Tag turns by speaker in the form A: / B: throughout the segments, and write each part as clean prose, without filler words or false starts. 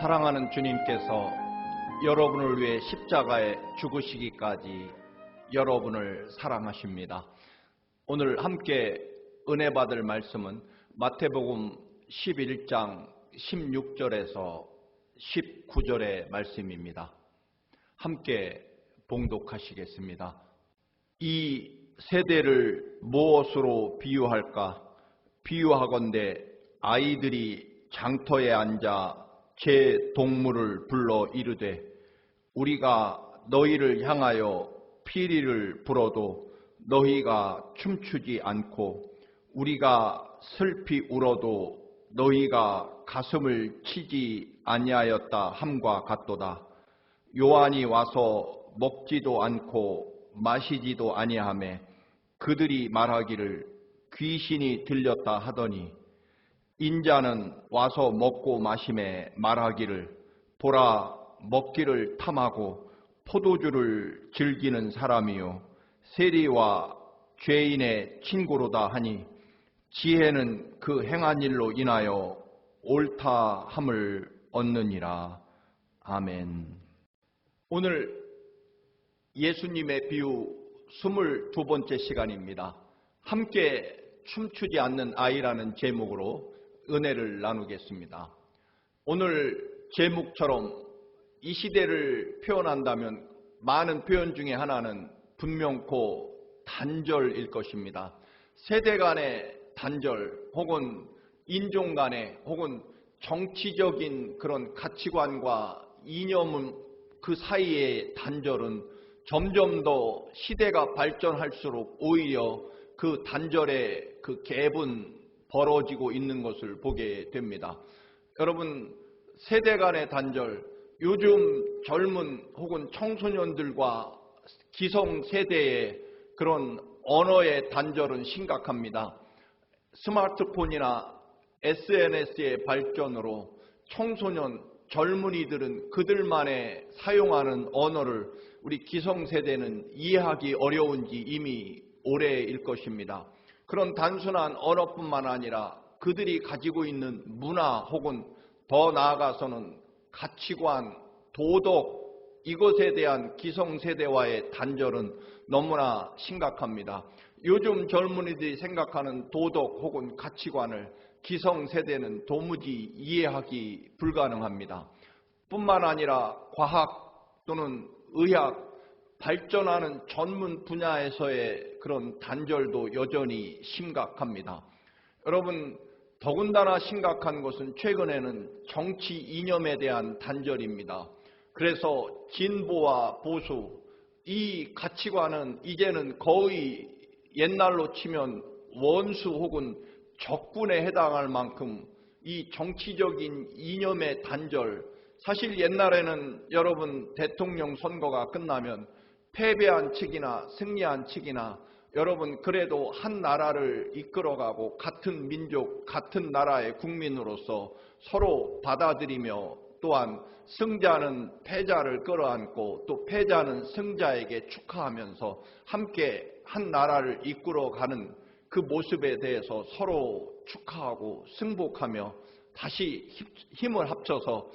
A: 사랑하는 주님께서 여러분을 위해 십자가에 죽으시기까지 여러분을 사랑하십니다. 오늘 함께 은혜 받을 말씀은 마태복음 11장 16절에서 19절의 말씀입니다. 함께 봉독하시겠습니다. 이 세대를 무엇으로 비유할까? 비유하건대 아이들이 장터에 앉아 제 동물을 불러 이르되 우리가 너희를 향하여 피리를 불어도 너희가 춤추지 않고 우리가 슬피 울어도 너희가 가슴을 치지 아니하였다 함과 같도다. 요한이 와서 먹지도 않고 마시지도 아니하매 그들이 말하기를 귀신이 들렸다 하더니 인자는 와서 먹고 마시매 말하기를 보라 먹기를 탐하고 포도주를 즐기는 사람이요 세리와 죄인의 친구로다 하니 지혜는 그 행한 일로 인하여 옳다함을 얻느니라. 아멘. 오늘 예수님의 비유 22번째 시간입니다. 함께 춤추지 않는 아이라는 제목으로 은혜를 나누겠습니다. 오늘 제목처럼 이 시대를 표현한다면 많은 표현 중에 하나는 분명코 단절일 것입니다. 세대 간의 단절 혹은 인종 간의 혹은 정치적인 그런 가치관과 이념은 그 사이의 단절은 점점 더 시대가 발전할수록 오히려 그 단절의 그 갭은 벌어지고 있는 것을 보게 됩니다. 여러분, 세대 간의 단절, 요즘 젊은 혹은 청소년들과 기성세대의 그런 언어의 단절은 심각합니다. 스마트폰이나 SNS의 발전으로 청소년, 젊은이들은 그들만의 사용하는 언어를 우리 기성세대는 이해하기 어려운지 이미 오래일 것입니다. 그런 단순한 언어뿐만 아니라 그들이 가지고 있는 문화 혹은 더 나아가서는 가치관, 도덕, 이것에 대한 기성세대와의 단절은 너무나 심각합니다. 요즘 젊은이들이 생각하는 도덕 혹은 가치관을 기성세대는 도무지 이해하기 불가능합니다. 뿐만 아니라 과학 또는 의학, 발전하는 전문 분야에서의 그런 단절도 여전히 심각합니다. 여러분, 더군다나 심각한 것은 최근에는 정치 이념에 대한 단절입니다. 그래서 진보와 보수, 이 가치관은 이제는 거의 옛날로 치면 원수 혹은 적군에 해당할 만큼 이 정치적인 이념의 단절, 사실 옛날에는 여러분 대통령 선거가 끝나면 패배한 측이나 승리한 측이나 여러분 그래도 한 나라를 이끌어가고 같은 민족, 같은 나라의 국민으로서 서로 받아들이며 또한 승자는 패자를 끌어안고 또 패자는 승자에게 축하하면서 함께 한 나라를 이끌어가는 그 모습에 대해서 서로 축하하고 승복하며 다시 힘을 합쳐서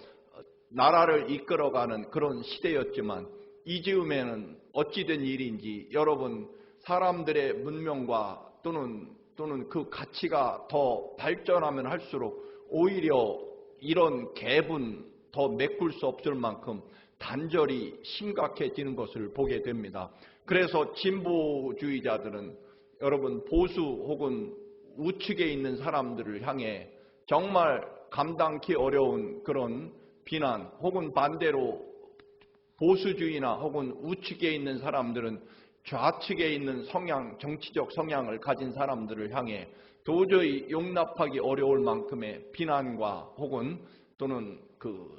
A: 나라를 이끌어가는 그런 시대였지만 이 즈음에는 어찌된 일인지 여러분 사람들의 문명과 또는 그 가치가 더 발전하면 할수록 오히려 이런 갭은 더 메꿀 수 없을 만큼 단절이 심각해지는 것을 보게 됩니다. 그래서 진보주의자들은 여러분 보수 혹은 우측에 있는 사람들을 향해 정말 감당기 어려운 그런 비난 혹은 반대로 보수주의나 혹은 우측에 있는 사람들은 좌측에 있는 성향, 정치적 성향을 가진 사람들을 향해 도저히 용납하기 어려울 만큼의 비난과 혹은 또는 그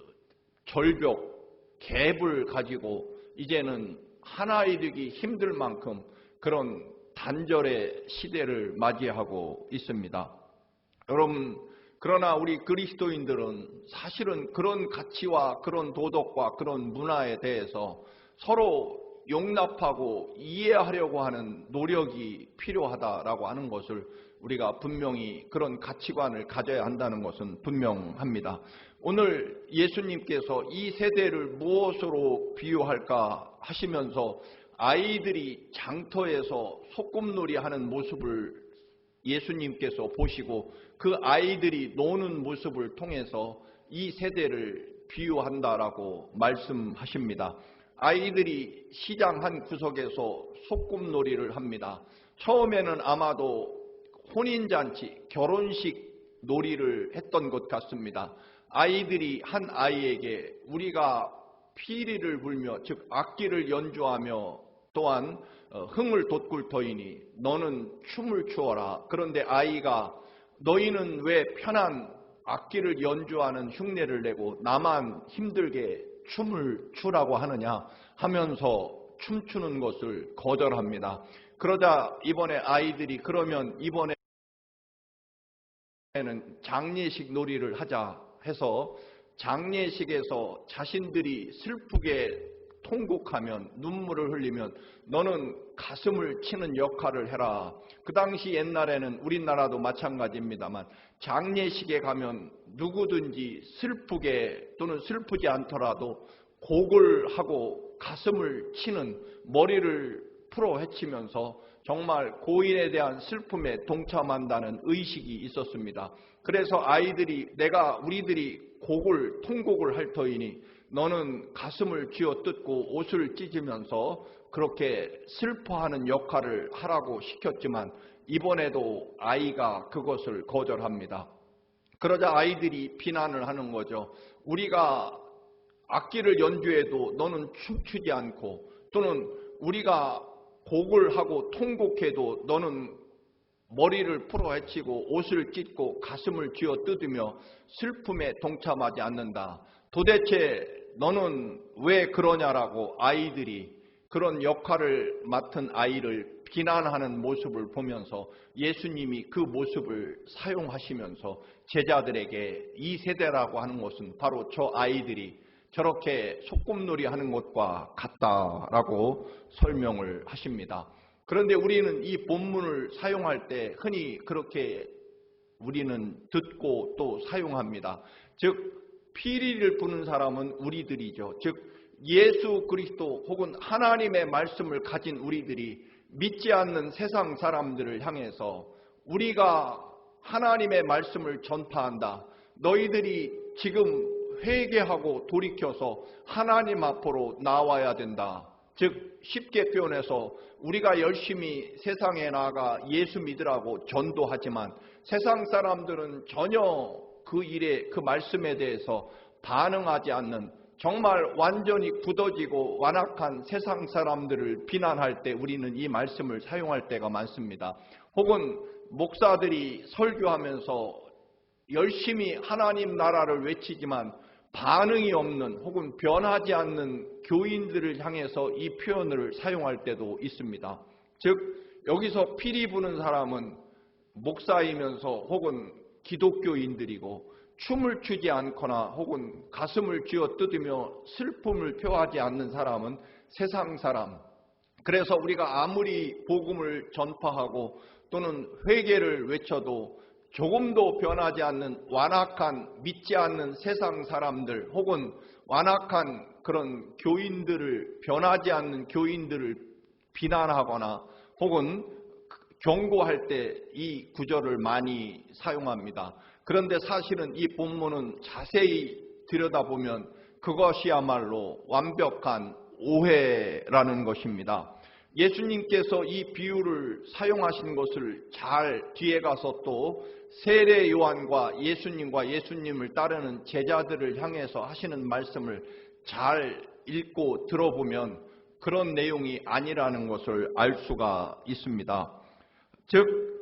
A: 절벽, 갭을 가지고 이제는 하나이 되기 힘들 만큼 그런 단절의 시대를 맞이하고 있습니다. 여러분, 그러나 우리 그리스도인들은 사실은 그런 가치와 그런 도덕과 그런 문화에 대해서 서로 용납하고 이해하려고 하는 노력이 필요하다라고 하는 것을 우리가 분명히 그런 가치관을 가져야 한다는 것은 분명합니다. 오늘 예수님께서 이 세대를 무엇으로 비유할까 하시면서 아이들이 장터에서 소꿉놀이 하는 모습을 예수님께서 보시고 그 아이들이 노는 모습을 통해서 이 세대를 비유한다라고 말씀하십니다. 아이들이 시장 한 구석에서 소꿉놀이를 합니다. 처음에는 아마도 혼인잔치, 결혼식 놀이를 했던 것 같습니다. 아이들이 한 아이에게 우리가 피리를 불며 즉 악기를 연주하며 또한 흥을 돋굴 터이니 너는 춤을 추어라. 그런데 아이가 너희는 왜 편한 악기를 연주하는 흉내를 내고 나만 힘들게 춤을 추라고 하느냐 하면서 춤추는 것을 거절합니다. 그러자 이번에 아이들이 그러면 이번에는 장례식 놀이를 하자 해서 장례식에서 자신들이 슬프게 통곡하면 눈물을 흘리면 너는 가슴을 치는 역할을 해라. 그 당시 옛날에는 우리나라도 마찬가지입니다만 장례식에 가면 누구든지 슬프게 또는 슬프지 않더라도 곡을 하고 가슴을 치는 머리를 풀어 헤치면서 정말 고인에 대한 슬픔에 동참한다는 의식이 있었습니다. 그래서 아이들이 우리들이 통곡을 할 터이니 너는 가슴을 쥐어뜯고 옷을 찢으면서 그렇게 슬퍼하는 역할을 하라고 시켰지만 이번에도 아이가 그것을 거절합니다. 그러자 아이들이 비난을 하는 거죠. 우리가 악기를 연주해도 너는 춤추지 않고 또는 우리가 곡을 하고 통곡해도 너는 머리를 풀어 헤치고 옷을 찢고 가슴을 쥐어 뜯으며 슬픔에 동참하지 않는다. 도대체 너는 왜 그러냐라고 아이들이 그런 역할을 맡은 아이를 비난하는 모습을 보면서 예수님이 그 모습을 사용하시면서 제자들에게 이 세대라고 하는 것은 바로 저 아이들이 저렇게 소꿉놀이 하는 것과 같다라고 설명을 하십니다. 그런데 우리는 이 본문을 사용할 때 흔히 그렇게 우리는 듣고 또 사용합니다. 즉 피리를 부는 사람은 우리들이죠. 즉 예수 그리스도 혹은 하나님의 말씀을 가진 우리들이 믿지 않는 세상 사람들을 향해서 우리가 하나님의 말씀을 전파한다. 너희들이 지금 회개하고 돌이켜서 하나님 앞으로 나와야 된다. 즉 쉽게 표현해서 우리가 열심히 세상에 나가 예수 믿으라고 전도하지만 세상 사람들은 전혀 그 일에 그 말씀에 대해서 반응하지 않는 정말 완전히 굳어지고 완악한 세상 사람들을 비난할 때 우리는 이 말씀을 사용할 때가 많습니다. 혹은 목사들이 설교하면서 열심히 하나님 나라를 외치지만 반응이 없는 혹은 변하지 않는 교인들을 향해서 이 표현을 사용할 때도 있습니다. 즉 여기서 피리 부는 사람은 목사이면서 혹은 기독교인들이고 춤을 추지 않거나 혹은 가슴을 쥐어 뜯으며 슬픔을 표하지 않는 사람은 세상 사람. 그래서 우리가 아무리 복음을 전파하고 또는 회개를 외쳐도 조금도 변하지 않는 완악한 믿지 않는 세상 사람들 혹은 완악한 그런 교인들을 변하지 않는 교인들을 비난하거나 혹은 경고할 때 이 구절을 많이 사용합니다. 그런데 사실은 이 본문은 자세히 들여다보면 그것이야말로 완벽한 오해라는 것입니다. 예수님께서 이 비유를 사용하신 것을 잘 뒤에 가서 또 세례 요한과 예수님과 예수님을 따르는 제자들을 향해서 하시는 말씀을 잘 읽고 들어보면 그런 내용이 아니라는 것을 알 수가 있습니다. 즉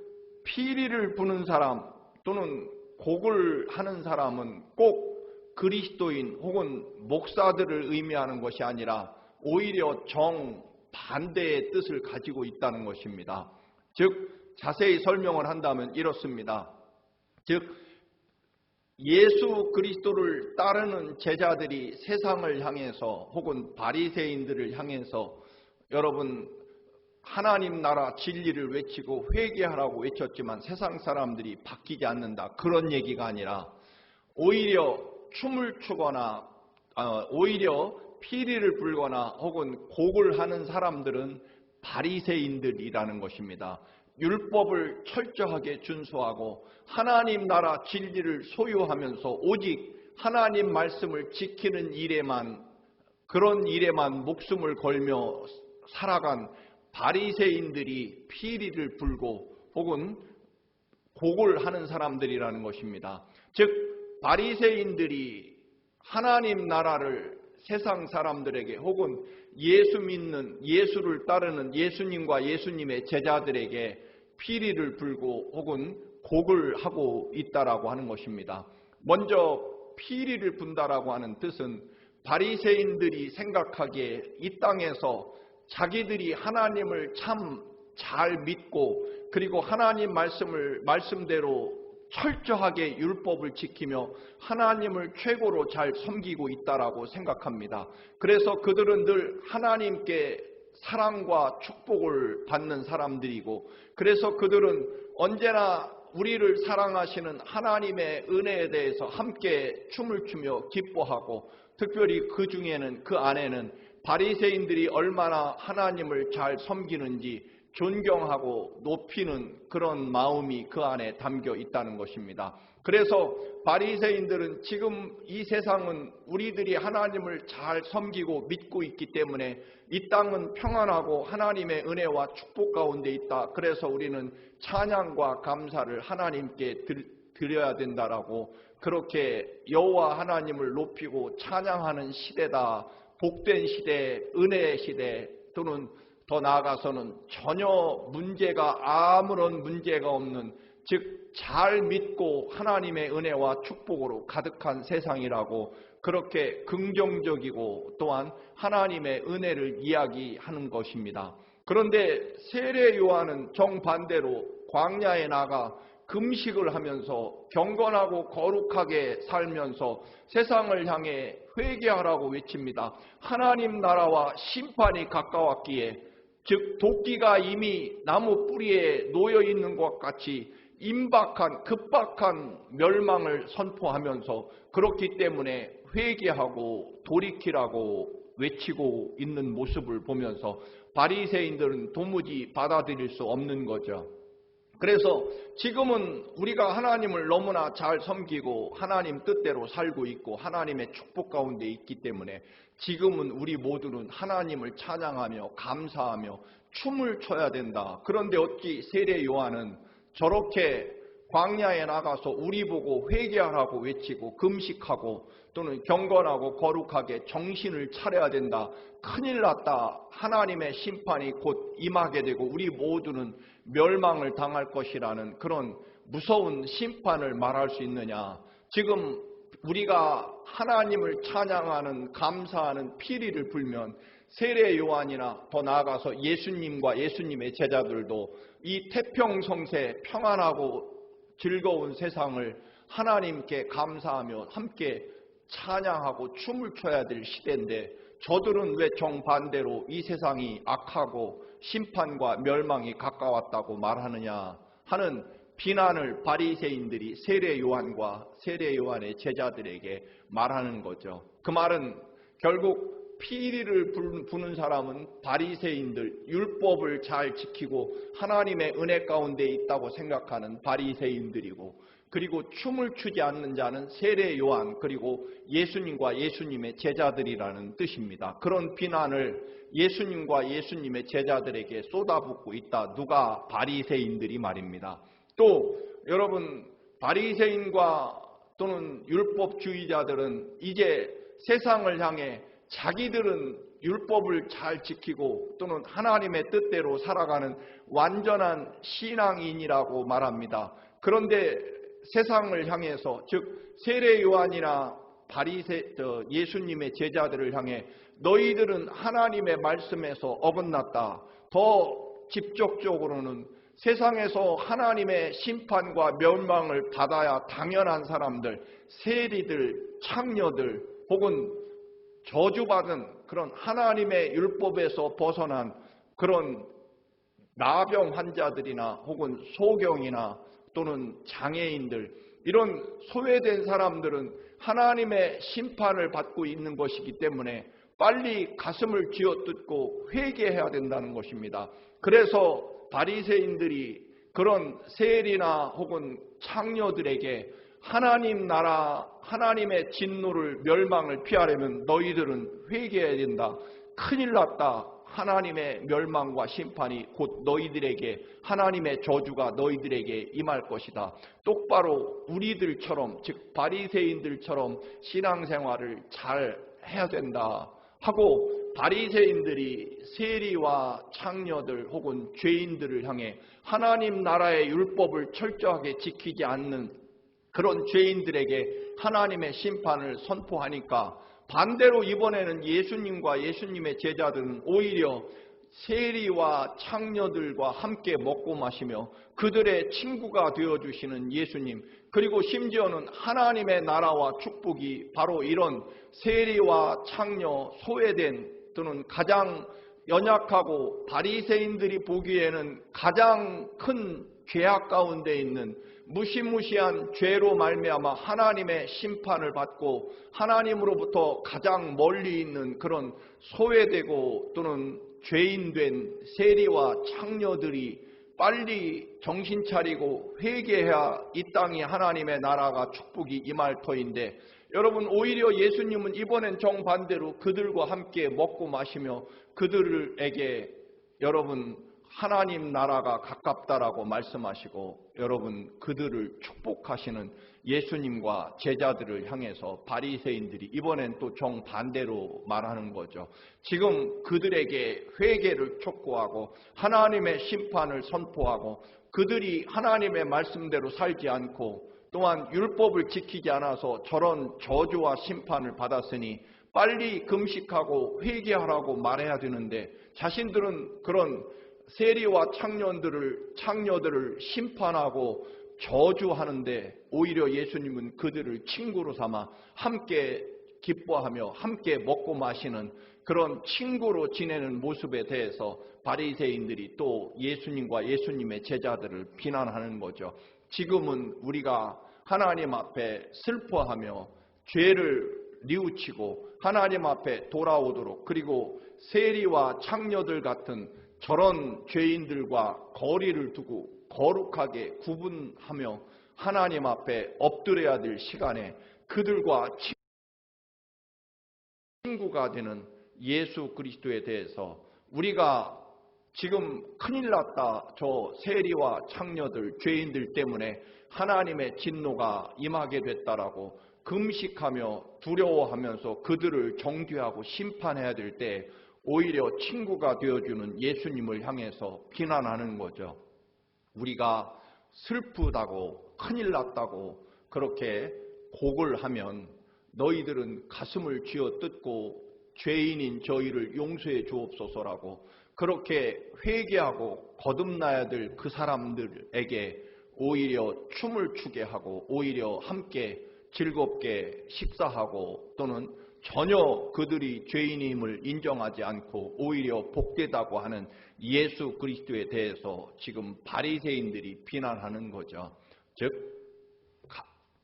A: 피리를 부는 사람 또는 곡을 하는 사람은 꼭 그리스도인 혹은 목사들을 의미하는 것이 아니라 오히려 정반대의 뜻을 가지고 있다는 것입니다. 즉 자세히 설명을 한다면 이렇습니다. 즉 예수 그리스도를 따르는 제자들이 세상을 향해서 혹은 바리새인들을 향해서 여러분 하나님 나라 진리를 외치고 회개하라고 외쳤지만 세상 사람들이 바뀌지 않는다, 그런 얘기가 아니라 오히려 춤을 추거나 오히려 피리를 불거나 혹은 곡을 하는 사람들은 바리새인들이라는 것입니다. 율법을 철저하게 준수하고 하나님 나라 진리를 소유하면서 오직 하나님 말씀을 지키는 일에만, 그런 일에만 목숨을 걸며 살아간 바리새인들이 피리를 불고 혹은 곡을 하는 사람들이라는 것입니다. 즉 바리새인들이 하나님 나라를 세상 사람들에게 혹은 예수 믿는, 예수를 따르는 예수님과 예수님의 제자들에게 피리를 불고 혹은 곡을 하고 있다라고 하는 것입니다. 먼저 피리를 분다라고 하는 뜻은 바리새인들이 생각하기에 이 땅에서 자기들이 하나님을 참 잘 믿고 그리고 하나님 말씀대로 철저하게 율법을 지키며 하나님을 최고로 잘 섬기고 있다라고 생각합니다. 그래서 그들은 늘 하나님께 사랑과 축복을 받는 사람들이고, 그래서 그들은 언제나 우리를 사랑하시는 하나님의 은혜에 대해서 함께 춤을 추며 기뻐하고, 특별히 그 중에는, 그 안에는 바리새인들이 얼마나 하나님을 잘 섬기는지 존경하고 높이는 그런 마음이 그 안에 담겨 있다는 것입니다. 그래서 바리새인들은 지금 이 세상은 우리들이 하나님을 잘 섬기고 믿고 있기 때문에 이 땅은 평안하고 하나님의 은혜와 축복 가운데 있다, 그래서 우리는 찬양과 감사를 하나님께 드려야 된다라고, 그렇게 여호와 하나님을 높이고 찬양하는 시대다, 복된 시대, 은혜의 시대, 또는 더 나아가서는 전혀 아무런 문제가 없는, 즉 잘 믿고 하나님의 은혜와 축복으로 가득한 세상이라고, 그렇게 긍정적이고 또한 하나님의 은혜를 이야기하는 것입니다. 그런데 세례 요한은 정반대로 광야에 나가 금식을 하면서 경건하고 거룩하게 살면서 세상을 향해 회개하라고 외칩니다. 하나님 나라와 심판이 가까웠기에, 즉 도끼가 이미 나무 뿌리에 놓여 있는 것 같이 급박한 멸망을 선포하면서, 그렇기 때문에 회개하고 돌이키라고 외치고 있는 모습을 보면서 바리새인들은 도무지 받아들일 수 없는 거죠. 그래서 지금은 우리가 하나님을 너무나 잘 섬기고 하나님 뜻대로 살고 있고 하나님의 축복 가운데 있기 때문에 지금은 우리 모두는 하나님을 찬양하며 감사하며 춤을 춰야 된다. 그런데 어찌 세례 요한은 저렇게 광야에 나가서 우리 보고 회개하라고 외치고 금식하고 또는 경건하고 거룩하게 정신을 차려야 된다, 큰일 났다, 하나님의 심판이 곧 임하게 되고 우리 모두는 멸망을 당할 것이라는 그런 무서운 심판을 말할 수 있느냐. 지금 우리가 하나님을 찬양하는, 감사하는 피리를 불면 세례 요한이나 더 나아가서 예수님과 예수님의 제자들도 이 태평성세 평안하고 즐거운 세상을 하나님께 감사하며 함께 찬양하고 춤을 춰야 될 시대인데, 저들은 왜 정반대로 이 세상이 악하고 심판과 멸망이 가까웠다고 말하느냐 하는 비난을 바리새인들이 세례 요한과 세례 요한의 제자들에게 말하는 거죠. 그 말은 결국 피리를 부는 사람은 바리새인들, 율법을 잘 지키고 하나님의 은혜 가운데 있다고 생각하는 바리새인들이고, 그리고 춤을 추지 않는 자는 세례 요한, 그리고 예수님과 예수님의 제자들이라는 뜻입니다. 그런 비난을 예수님과 예수님의 제자들에게 쏟아붓고 있다. 누가? 바리새인들이 말입니다. 또 여러분, 바리새인과 또는 율법주의자들은 이제 세상을 향해 자기들은 율법을 잘 지키고 또는 하나님의 뜻대로 살아가는 완전한 신앙인이라고 말합니다. 그런데 세상을 향해서, 즉 세례 요한이나 예수님의 제자들을 향해 너희들은 하나님의 말씀에서 어긋났다. 더 직접적으로는 세상에서 하나님의 심판과 멸망을 받아야 당연한 사람들, 세리들, 창녀들, 혹은 저주받은 그런 하나님의 율법에서 벗어난 그런 나병 환자들이나 혹은 소경이나 또는 장애인들, 이런 소외된 사람들은 하나님의 심판을 받고 있는 것이기 때문에 빨리 가슴을 쥐어뜯고 회개해야 된다는 것입니다. 그래서 바리새인들이 그런 세리나 혹은 창녀들에게 하나님 나라, 하나님의 진노를, 멸망을 피하려면 너희들은 회개해야 된다. 큰일 났다. 하나님의 멸망과 심판이 곧 너희들에게, 하나님의 저주가 너희들에게 임할 것이다. 똑바로 우리들처럼, 즉 바리새인들처럼 신앙생활을 잘 해야 된다 하고, 바리새인들이 세리와 창녀들 혹은 죄인들을 향해 하나님 나라의 율법을 철저하게 지키지 않는 그런 죄인들에게 하나님의 심판을 선포하니까, 반대로 이번에는 예수님과 예수님의 제자들은 오히려 세리와 창녀들과 함께 먹고 마시며 그들의 친구가 되어주시는 예수님, 그리고 심지어는 하나님의 나라와 축복이 바로 이런 세리와 창녀, 소외된 또는 가장 연약하고 바리새인들이 보기에는 가장 큰 죄악 가운데 있는 무시무시한 죄로 말미암아 하나님의 심판을 받고 하나님으로부터 가장 멀리 있는 그런 소외되고 또는 죄인된 세리와 창녀들이 빨리 정신 차리고 회개해야 이 땅이 하나님의 나라가 축복이 임할 터인데, 여러분 오히려 예수님은 이번엔 정반대로 그들과 함께 먹고 마시며 그들에게 여러분 하나님 나라가 가깝다라고 말씀하시고 여러분 그들을 축복하시는 예수님과 제자들을 향해서 바리새인들이 이번엔 또 정반대로 말하는 거죠. 지금 그들에게 회개를 촉구하고 하나님의 심판을 선포하고 그들이 하나님의 말씀대로 살지 않고 또한 율법을 지키지 않아서 저런 저주와 심판을 받았으니 빨리 금식하고 회개하라고 말해야 되는데, 자신들은 그런 세리와 창녀들을 심판하고 저주하는데 오히려 예수님은 그들을 친구로 삼아 함께 기뻐하며 함께 먹고 마시는 그런 친구로 지내는 모습에 대해서 바리새인들이 또 예수님과 예수님의 제자들을 비난하는 거죠. 지금은 우리가 하나님 앞에 슬퍼하며 죄를 뉘우치고 하나님 앞에 돌아오도록, 그리고 세리와 창녀들 같은 저런 죄인들과 거리를 두고 거룩하게 구분하며 하나님 앞에 엎드려야 될 시간에 그들과 친구가 되는 예수 그리스도에 대해서 우리가 지금 큰일 났다, 저 세리와 창녀들 죄인들 때문에 하나님의 진노가 임하게 됐다라고 금식하며 두려워하면서 그들을 정죄하고 심판해야 될 때 오히려 친구가 되어주는 예수님을 향해서 비난하는 거죠. 우리가 슬프다고 큰일 났다고 그렇게 곡을 하면 너희들은 가슴을 쥐어뜯고 죄인인 저희를 용서해 주옵소서라고 그렇게 회개하고 거듭나야 될 그 사람들에게 오히려 춤을 추게 하고 오히려 함께 즐겁게 식사하고 또는 전혀 그들이 죄인임을 인정하지 않고 오히려 복되다고 하는 예수 그리스도에 대해서 지금 바리새인들이 비난하는 거죠. 즉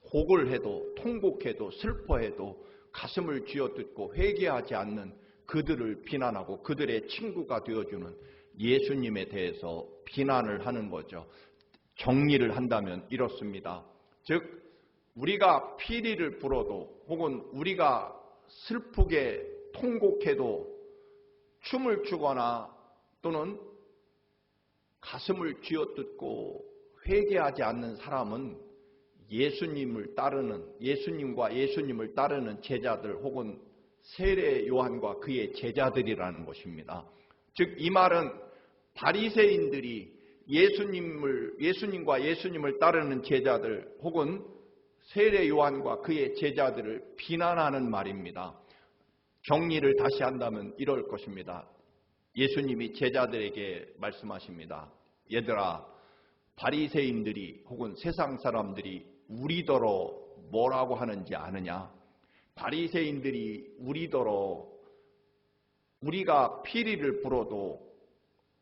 A: 곡을 해도 통곡해도 슬퍼해도 가슴을 쥐어뜯고 회개하지 않는 그들을 비난하고 그들의 친구가 되어주는 예수님에 대해서 비난을 하는 거죠. 정리를 한다면 이렇습니다. 즉 우리가 피리를 불어도 혹은 우리가 슬프게 통곡해도 춤을 추거나 또는 가슴을 쥐어뜯고 회개하지 않는 사람은 예수님을 따르는, 예수님과 예수님을 따르는 제자들 혹은 세례 요한과 그의 제자들이라는 것입니다. 즉 이 말은 바리새인들이 예수님과 예수님을 따르는 제자들 혹은 세례 요한과 그의 제자들을 비난하는 말입니다. 정리를 다시 한다면 이럴 것입니다. 예수님이 제자들에게 말씀하십니다. 얘들아, 바리새인들이 혹은 세상 사람들이 우리더러 뭐라고 하는지 아느냐? 바리새인들이 우리가 피리를 불어도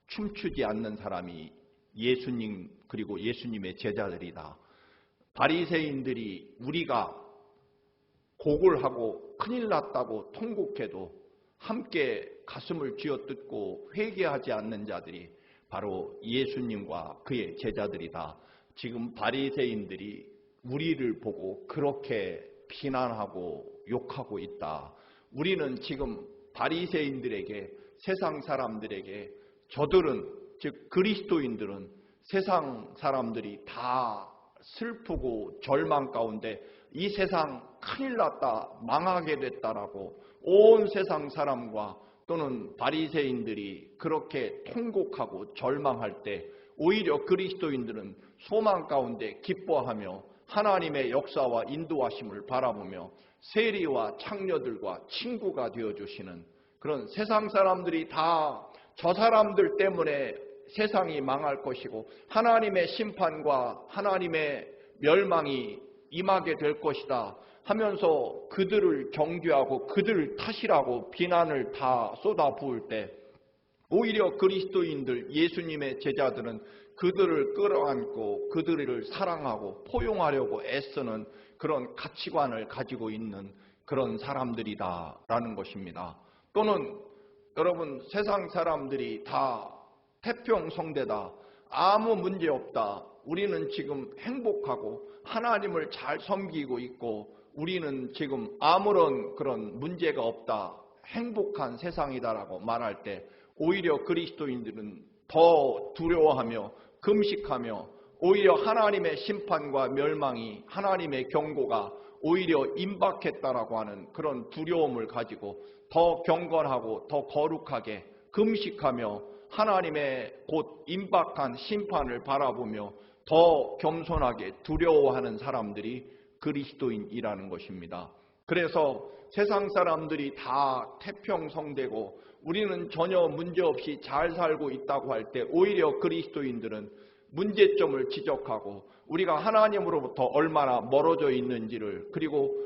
A: 춤추지 않는 사람이 예수님 그리고 예수님의 제자들이다. 바리새인들이 우리가 곡을 하고 큰일 났다고 통곡해도 함께 가슴을 쥐어뜯고 회개하지 않는 자들이 바로 예수님과 그의 제자들이다. 지금 바리새인들이 우리를 보고 그렇게 비난하고 욕하고 있다. 우리는 지금 바리새인들에게, 세상 사람들에게, 저들은 즉 그리스도인들은 세상 사람들이 다 슬프고 절망 가운데 이 세상 큰일 났다, 망하게 됐다라고 온 세상 사람과 또는 바리새인들이 그렇게 통곡하고 절망할 때 오히려 그리스도인들은 소망 가운데 기뻐하며 하나님의 역사와 인도하심을 바라보며 세리와 창녀들과 친구가 되어주시는, 그런 세상 사람들이 다 저 사람들 때문에 세상이 망할 것이고 하나님의 심판과 하나님의 멸망이 임하게 될 것이다 하면서 그들을 경계하고 그들 탓이라고 비난을 다 쏟아부을 때 오히려 그리스도인들, 예수님의 제자들은 그들을 끌어안고 그들을 사랑하고 포용하려고 애쓰는 그런 가치관을 가지고 있는 그런 사람들이다라는 것입니다. 또는 여러분, 세상 사람들이 다 태평성대다, 아무 문제 없다, 우리는 지금 행복하고 하나님을 잘 섬기고 있고 우리는 지금 아무런 그런 문제가 없다, 행복한 세상이다라고 말할 때 오히려 그리스도인들은 더 두려워하며 금식하며 오히려 하나님의 심판과 멸망이, 하나님의 경고가 오히려 임박했다라고 하는 그런 두려움을 가지고 더 경건하고 더 거룩하게 금식하며 하나님의 곧 임박한 심판을 바라보며 더 겸손하게 두려워하는 사람들이 그리스도인이라는 것입니다. 그래서 세상 사람들이 다 태평성대고 우리는 전혀 문제없이 잘 살고 있다고 할 때 오히려 그리스도인들은 문제점을 지적하고 우리가 하나님으로부터 얼마나 멀어져 있는지를, 그리고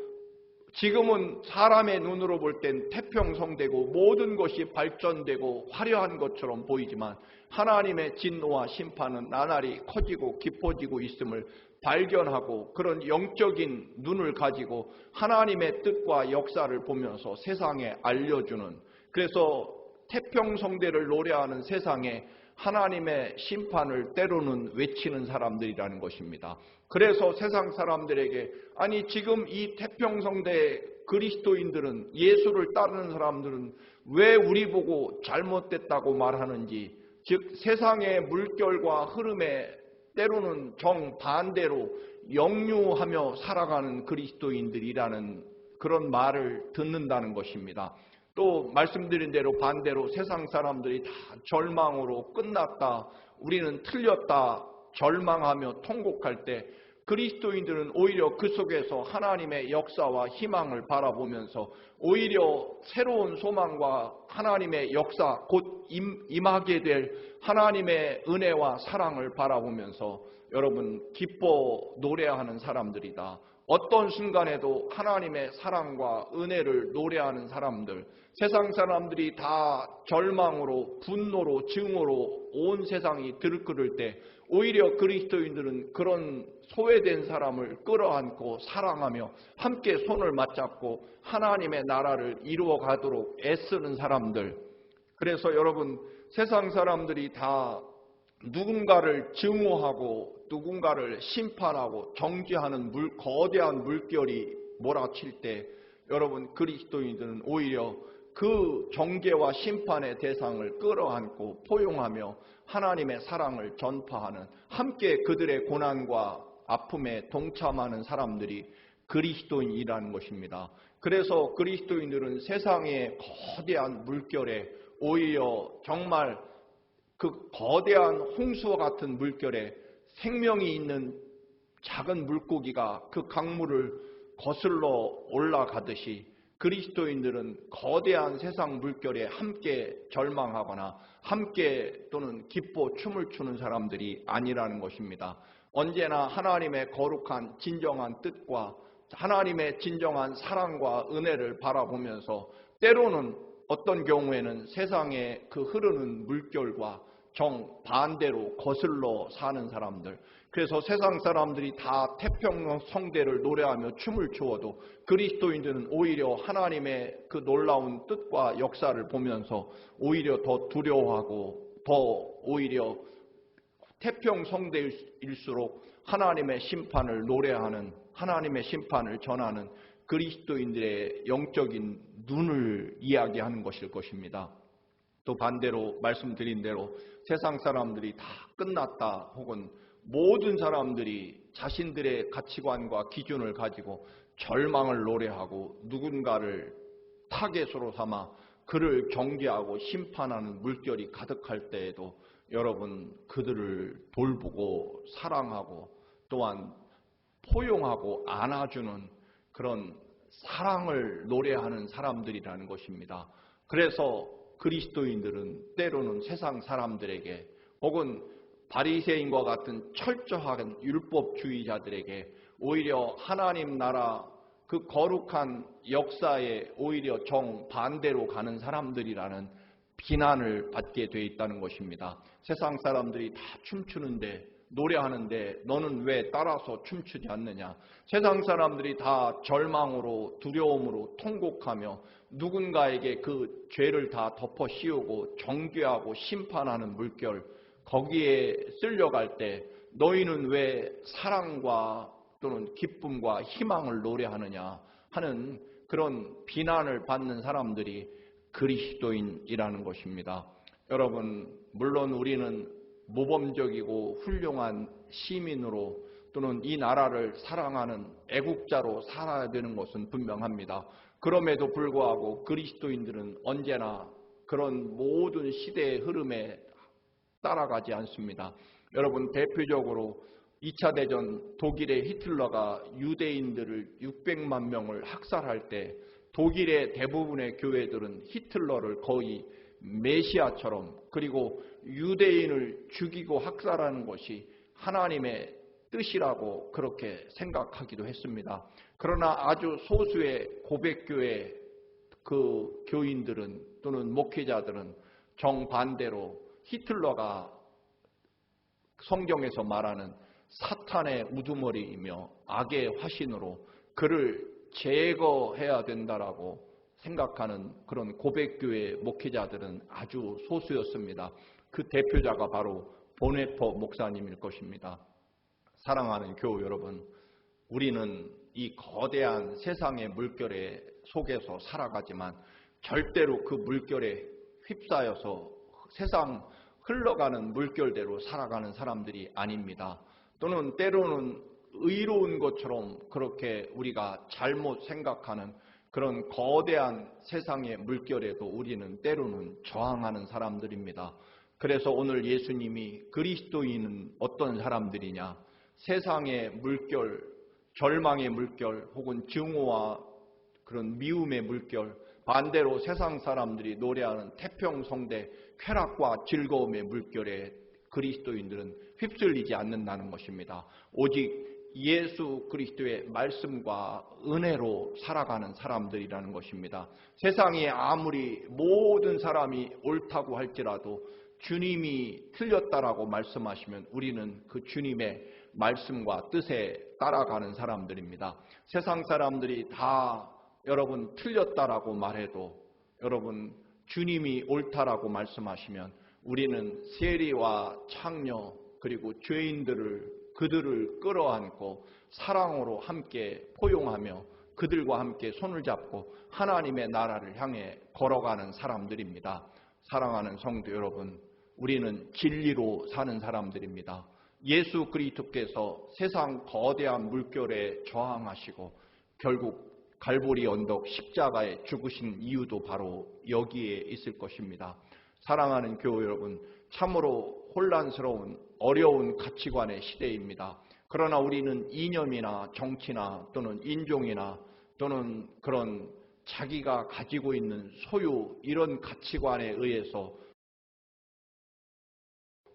A: 지금은 사람의 눈으로 볼 땐 태평성대고 모든 것이 발전되고 화려한 것처럼 보이지만 하나님의 진노와 심판은 나날이 커지고 깊어지고 있음을 발견하고 그런 영적인 눈을 가지고 하나님의 뜻과 역사를 보면서 세상에 알려주는, 그래서 태평성대를 노래하는 세상에 하나님의 심판을 때로는 외치는 사람들이라는 것입니다. 그래서 세상 사람들에게 아니 지금 이 태평성대 그리스도인들은, 예수를 따르는 사람들은 왜 우리 보고 잘못됐다고 말하는지, 즉 세상의 물결과 흐름에 때로는 정반대로 역류하며 살아가는 그리스도인들이라는 그런 말을 듣는다는 것입니다. 또 말씀드린 대로 반대로 세상 사람들이 다 절망으로 끝났다, 우리는 틀렸다 절망하며 통곡할 때 그리스도인들은 오히려 그 속에서 하나님의 역사와 희망을 바라보면서 오히려 새로운 소망과 하나님의 역사 곧 임하게 될 하나님의 은혜와 사랑을 바라보면서 여러분 기뻐 노래하는 사람들이다. 어떤 순간에도 하나님의 사랑과 은혜를 노래하는 사람들, 세상 사람들이 다 절망으로 분노로 증오로 온 세상이 들끓을 때 오히려 그리스도인들은 그런 소외된 사람을 끌어안고 사랑하며 함께 손을 맞잡고 하나님의 나라를 이루어가도록 애쓰는 사람들. 그래서 여러분, 세상 사람들이 다 누군가를 증오하고 누군가를 심판하고 정죄하는 거대한 물결이 몰아칠 때 여러분, 그리스도인들은 오히려 그 정죄와 심판의 대상을 끌어안고 포용하며 하나님의 사랑을 전파하는, 함께 그들의 고난과 아픔에 동참하는 사람들이 그리스도인이라는 것입니다. 그래서 그리스도인들은 세상의 거대한 물결에 오히려 정말 그 거대한 홍수와 같은 물결에 생명이 있는 작은 물고기가 그 강물을 거슬러 올라가듯이 그리스도인들은 거대한 세상 물결에 함께 절망하거나 함께 또는 기뻐 춤을 추는 사람들이 아니라는 것입니다. 언제나 하나님의 거룩한 진정한 뜻과 하나님의 진정한 사랑과 은혜를 바라보면서 때로는 어떤 경우에는 세상의 그 흐르는 물결과 정반대로 거슬러 사는 사람들, 그래서 세상 사람들이 다 태평 성대를 노래하며 춤을 추어도 그리스도인들은 오히려 하나님의 그 놀라운 뜻과 역사를 보면서 오히려 더 두려워하고 더 오히려 태평 성대일수록 하나님의 심판을 노래하는, 하나님의 심판을 전하는 그리스도인들의 영적인 눈을 이야기하는 것일 것입니다. 또 반대로 말씀드린 대로 세상 사람들이 다 끝났다, 혹은 모든 사람들이 자신들의 가치관과 기준을 가지고 절망을 노래하고 누군가를 타겟으로 삼아 그를 경계하고 심판하는 물결이 가득할 때에도 여러분, 그들을 돌보고 사랑하고 또한 포용하고 안아주는 그런 사랑을 노래하는 사람들이라는 것입니다. 그래서 그리스도인들은 때로는 세상 사람들에게, 혹은 바리새인과 같은 철저한 율법주의자들에게 오히려 하나님 나라 그 거룩한 역사에 오히려 정반대로 가는 사람들이라는 비난을 받게 돼 있다는 것입니다. 세상 사람들이 다 춤추는데, 노래하는데 너는 왜 따라서 춤추지 않느냐? 세상 사람들이 다 절망으로, 두려움으로 통곡하며 누군가에게 그 죄를 다 덮어 씌우고 정죄하고 심판하는 물결, 거기에 쓸려갈 때 너희는 왜 사랑과 또는 기쁨과 희망을 노래하느냐 하는 그런 비난을 받는 사람들이 그리스도인이라는 것입니다. 여러분, 물론 우리는 모범적이고 훌륭한 시민으로 또는 이 나라를 사랑하는 애국자로 살아야 되는 것은 분명합니다. 그럼에도 불구하고 그리스도인들은 언제나 그런 모든 시대의 흐름에 따라가지 않습니다. 여러분, 대표적으로 2차 대전 독일의 히틀러가 유대인들을 600만 명을 학살할 때 독일의 대부분의 교회들은 히틀러를 거의 메시아처럼, 그리고 유대인을 죽이고 학살하는 것이 하나님의 뜻이라고 그렇게 생각하기도 했습니다. 그러나 아주 소수의 고백교회 그 교인들은 또는 목회자들은 정반대로 히틀러가 성경에서 말하는 사탄의 우두머리이며 악의 화신으로 그를 제거해야 된다라고 생각하는 그런 고백교회 목회자들은 아주 소수였습니다. 그 대표자가 바로 보네퍼 목사님일 것입니다. 사랑하는 교우 여러분, 우리는 이 거대한 세상의 물결에 속에서 살아가지만 절대로 그 물결에 휩싸여서 세상 흘러가는 물결대로 살아가는 사람들이 아닙니다. 또는 때로는 의로운 것처럼 그렇게 우리가 잘못 생각하는 그런 거대한 세상의 물결에도 우리는 때로는 저항하는 사람들입니다. 그래서 오늘 예수님이 그리스도인은 어떤 사람들이냐, 세상의 물결, 절망의 물결, 혹은 증오와 그런 미움의 물결, 반대로 세상 사람들이 노래하는 태평성대, 쾌락과 즐거움의 물결에 그리스도인들은 휩쓸리지 않는다는 것입니다. 오직 예수 그리스도의 말씀과 은혜로 살아가는 사람들이라는 것입니다. 세상에 아무리 모든 사람이 옳다고 할지라도 주님이 틀렸다라고 말씀하시면 우리는 그 주님의 말씀과 뜻에 따라가는 사람들입니다. 세상 사람들이 다 여러분 틀렸다라고 말해도 여러분 주님이 옳다라고 말씀하시면 우리는 세리와 창녀 그리고 죄인들을 그들을 끌어안고 사랑으로 함께 포용하며 그들과 함께 손을 잡고 하나님의 나라를 향해 걸어가는 사람들입니다. 사랑하는 성도 여러분, 우리는 진리로 사는 사람들입니다. 예수 그리스도께서 세상 거대한 물결에 저항하시고 결국 갈보리 언덕 십자가에 죽으신 이유도 바로 여기에 있을 것입니다. 사랑하는 교우 여러분, 참으로 혼란스러운 어려운 가치관의 시대입니다. 그러나 우리는 이념이나 정치나 또는 인종이나 또는 그런 자기가 가지고 있는 소유 이런 가치관에 의해서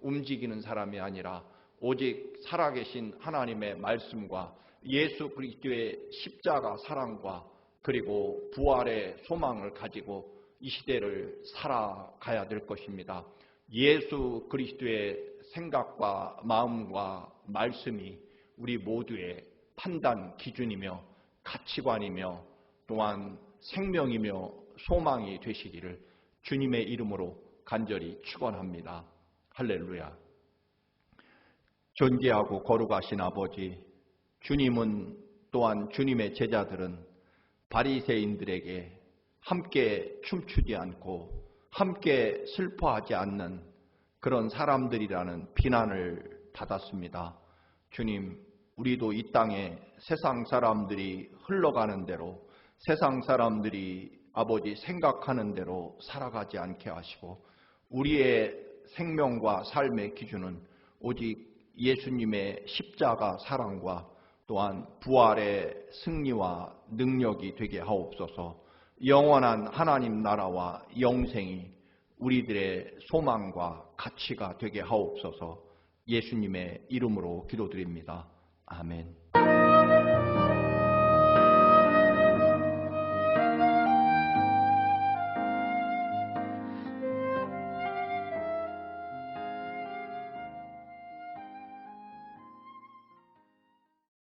A: 움직이는 사람이 아니라 오직 살아계신 하나님의 말씀과 예수 그리스도의 십자가 사랑과 그리고 부활의 소망을 가지고 이 시대를 살아가야 될 것입니다. 예수 그리스도의 생각과 마음과 말씀이 우리 모두의 판단 기준이며 가치관이며 또한 생명이며 소망이 되시기를 주님의 이름으로 간절히 축원합니다. 할렐루야. 존귀하고 거룩하신 아버지, 주님은 또한 주님의 제자들은 바리새인들에게 함께 춤추지 않고 함께 슬퍼하지 않는 그런 사람들이라는 비난을 받았습니다. 주님, 우리도 이 땅에 세상 사람들이 흘러가는 대로 세상 사람들이 아버지 생각하는 대로 살아가지 않게 하시고 우리의 생명과 삶의 기준은 오직 예수님의 십자가 사랑과 또한 부활의 승리와 능력이 되게 하옵소서. 영원한 하나님 나라와 영생이 우리들의 소망과 가치가 되게 하옵소서. 예수님의 이름으로 기도드립니다. 아멘.